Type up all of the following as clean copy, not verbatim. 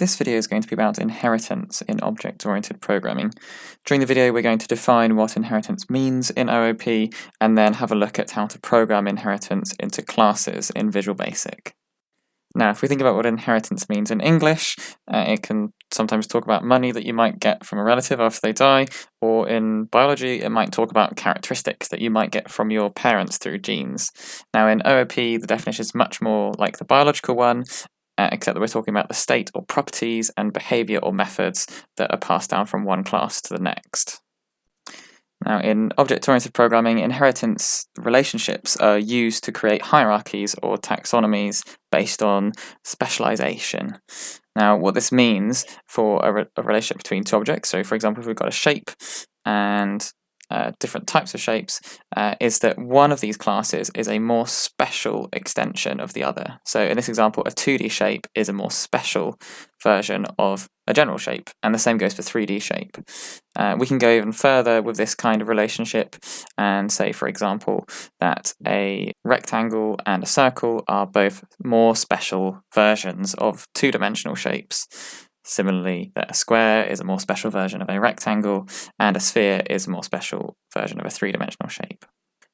This video is going to be about inheritance in object-oriented programming. During the video, we're going to define what inheritance means in OOP and then have a look at how to program inheritance into classes in Visual Basic. Now, if we think about what inheritance means in English, it can sometimes talk about money that you might get from a relative after they die, or in biology, it might talk about characteristics that you might get from your parents through genes. Now, in OOP, the definition is much more like the biological one, except that we're talking about the state or properties and behavior or methods that are passed down from one class to the next. Now, in object-oriented programming, inheritance relationships are used to create hierarchies or taxonomies based on specialization. Now, what this means for a relationship between two objects, so for example, if we've got a shape and different types of shapes, is that one of these classes is a more special extension of the other. So in this example, a 2D shape is a more special version of a general shape, and the same goes for 3D shape. We can go even further with this kind of relationship and say, for example, that a rectangle and a circle are both more special versions of two-dimensional shapes. Similarly, that a square is a more special version of a rectangle, and a sphere is a more special version of a three-dimensional shape.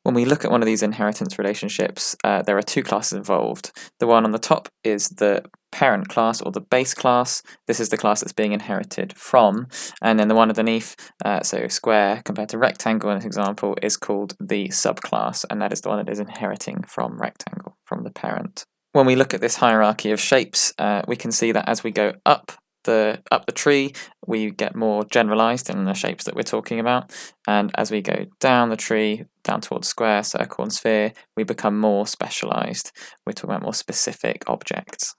When we look at one of these inheritance relationships, there are two classes involved. The one on the top is the parent class, or the base class. This is the class that's being inherited from. And then the one underneath, so square compared to rectangle in this example, is called the subclass, and that is the one that is inheriting from rectangle, from the parent. When we look at this hierarchy of shapes, we can see that as we go up the tree, we get more generalized in the shapes that we're talking about, and as we go down the tree, down towards square, circle, and sphere, we become more specialized. We're talking about more specific objects.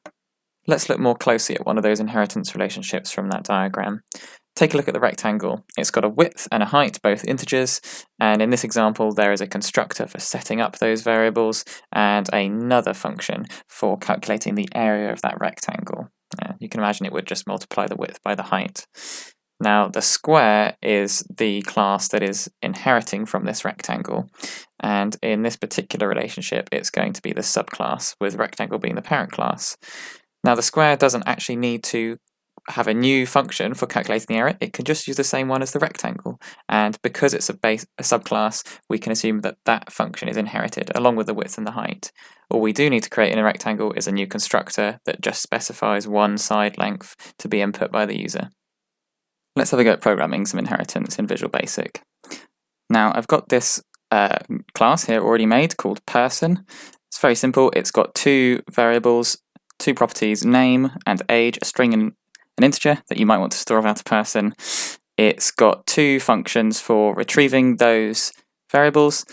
Let's look more closely at one of those inheritance relationships from that diagram. Take a look at the rectangle. It's got a width and a height, both integers, and in this example there is a constructor for setting up those variables and another function for calculating the area of that rectangle. You can imagine it would just multiply the width by the height. Now, the square is the class that is inheriting from this rectangle, and in this particular relationship, it's going to be the subclass, with rectangle being the parent class. Now, the square doesn't actually need to have a new function for calculating the area. It can just use the same one as the rectangle, and because it's a subclass, we can assume that that function is inherited along with the width and the height. All we do need to create in a rectangle is a new constructor that just specifies one side length to be input by the user. Let's have a go at programming some inheritance in Visual Basic. Now, I've got this class here already made called person. It's very simple. It's got two variables, two properties, name and age, a string and an integer that you might want to store about a person. It's got two functions for retrieving those variables,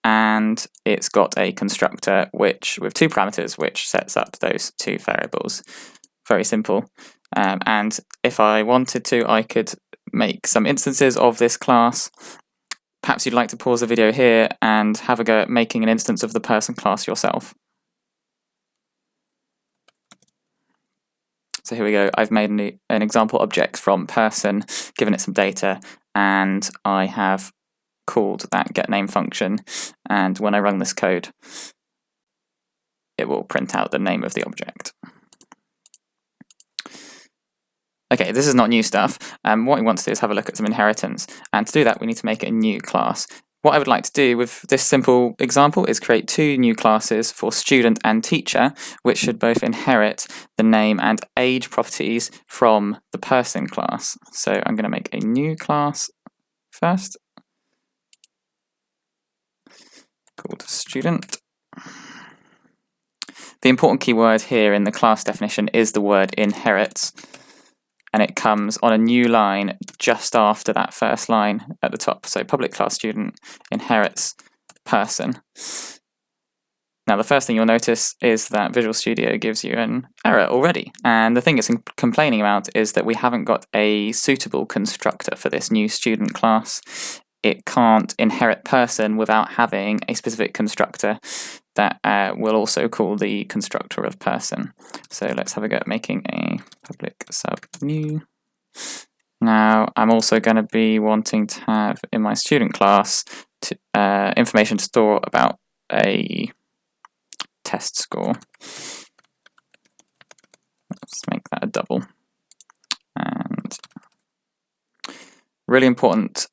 and it's got a constructor which with two parameters which sets up those two variables. Very simple. And if I wanted to, I could make some instances of this class. Perhaps you'd like to pause the video here and have a go at making an instance of the person class yourself. So here we go. I've made an example object from person, given it some data, and I have called that getName function. And when I run this code, it will print out the name of the object. Okay, this is not new stuff. What we want to do is have a look at some inheritance. And to do that, we need to make a new class. What I would like to do with this simple example is create two new classes for student and teacher, which should both inherit the name and age properties from the person class. So I'm going to make a new class first, called student. The important keyword here in the class definition is the word inherits, and it comes on a new line just after that first line at the top. So public class student inherits person. Now, the first thing you'll notice is that Visual Studio gives you an error already. And the thing it's complaining about is that we haven't got a suitable constructor for this new student class. It can't inherit person without having a specific constructor that will also call the constructor of person. So let's have a go at making a public sub new. Now, I'm also going to be wanting to have in my student class information to store about a test score. Let's make that a double. really important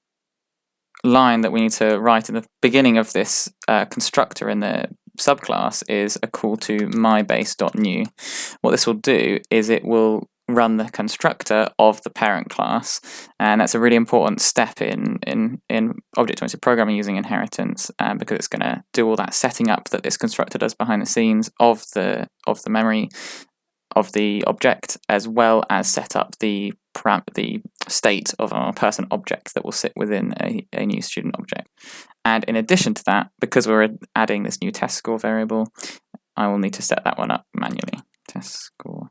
line that we need to write in the beginning of this constructor in the subclass is a call to mybase.new. What this will do is it will run the constructor of the parent class, and that's a really important step in object-oriented programming using inheritance, because it's going to do all that setting up that this constructor does behind the scenes of the memory of the object, as well as set up the state of our person object that will sit within a new student object. And in addition to that, because we're adding this new test score variable, I will need to set that one up manually. Test score.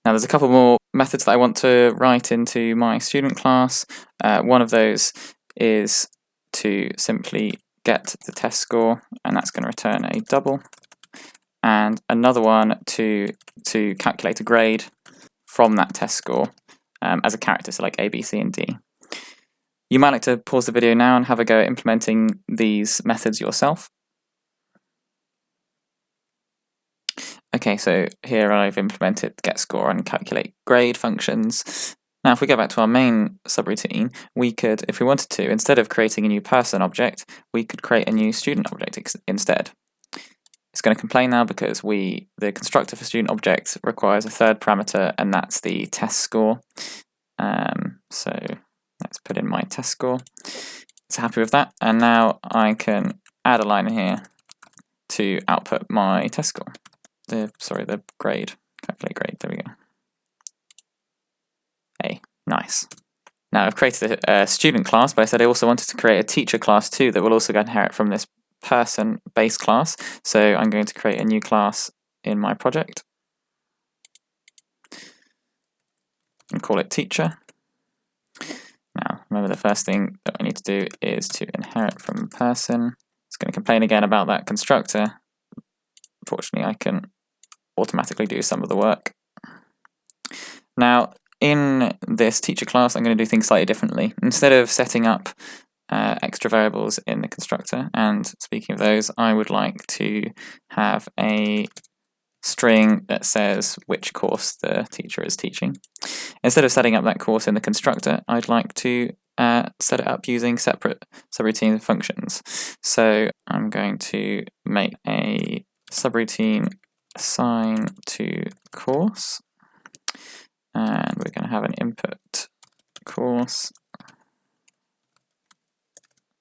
Now there's a couple more methods that I want to write into my student class. One of those is to simply get the test score, and that's going to return a double. And another one to calculate a grade from that test score as a character, so like A, B, C, and D. You might like to pause the video now and have a go at implementing these methods yourself. Okay, so here I've implemented get score and calculate grade functions. Now if we go back to our main subroutine, we could, if we wanted to, instead of creating a new person object, we could create a new student object instead. It's going to complain now because the constructor for student object requires a third parameter, and that's the test score. So let's put in my test score. It's happy with that, and now I can add a line here to output my test score. The grade. Calculate grade. There we go. Hey, nice. Now I've created a student class, but I said I also wanted to create a teacher class too that will also inherit from this person base class. So I'm going to create a new class in my project and call it teacher. Now remember, the first thing that I need to do is to inherit from person. It's going to complain again about that constructor. Unfortunately, I can automatically do some of the work. Now in this teacher class, I'm going to do things slightly differently. Instead of setting up extra variables in the constructor, and speaking of those, I would like to have a string that says which course the teacher is teaching. Instead of setting up that course in the constructor, I'd like to set it up using separate subroutine functions. So I'm going to make a subroutine assign to course, and we're going to have an input course.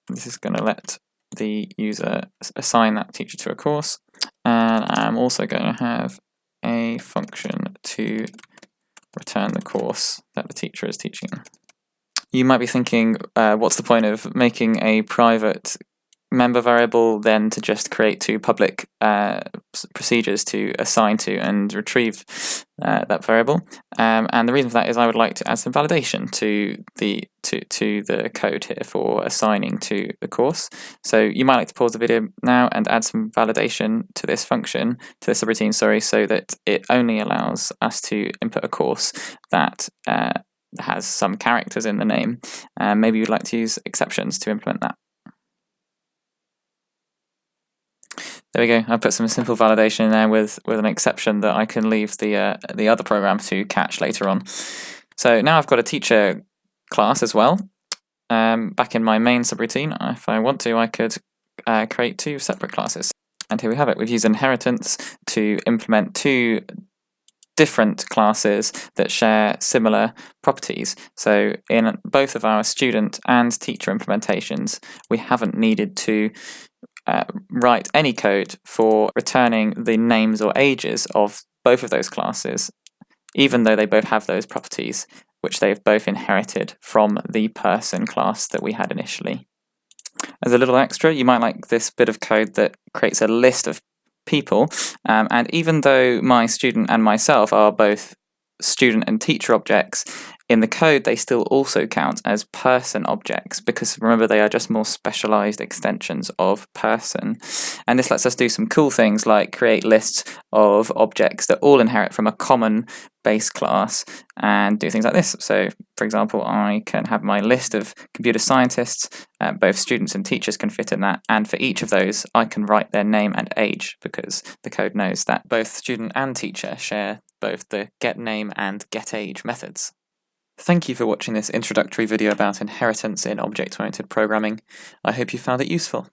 This is going to let the user assign that teacher to a course, and I'm also going to have a function to return the course that the teacher is teaching. You might be thinking, what's the point of making a private member variable then to just create two public procedures to assign to and retrieve that variable? And the reason for that is I would like to add some validation to the code here for assigning to the course. So you might like to pause the video now and add some validation to this function, to this subroutine, so that it only allows us to input a course that has some characters in the name. Maybe you'd like to use exceptions to implement that. There we go. I put some simple validation in there with an exception that I can leave the other program to catch later on. So now I've got a teacher class as well. Back in my main subroutine, if I want to, I could create two separate classes. And here we have it. We've used inheritance to implement two different classes that share similar properties. So in both of our student and teacher implementations, we haven't needed to write any code for returning the names or ages of both of those classes, even though they both have those properties, which they've both inherited from the person class that we had initially. As a little extra, you might like this bit of code that creates a list of people, and even though my student and myself are both student and teacher objects, In the code, they still also count as person objects because remember they are just more specialized extensions of person. And this lets us do some cool things like create lists of objects that all inherit from a common base class and do things like this. So, for example, I can have my list of computer scientists, both students and teachers can fit in that, and for each of those I can write their name and age because the code knows that both student and teacher share both the getName and getAge methods. Thank you for watching this introductory video about inheritance in object-oriented programming. I hope you found it useful.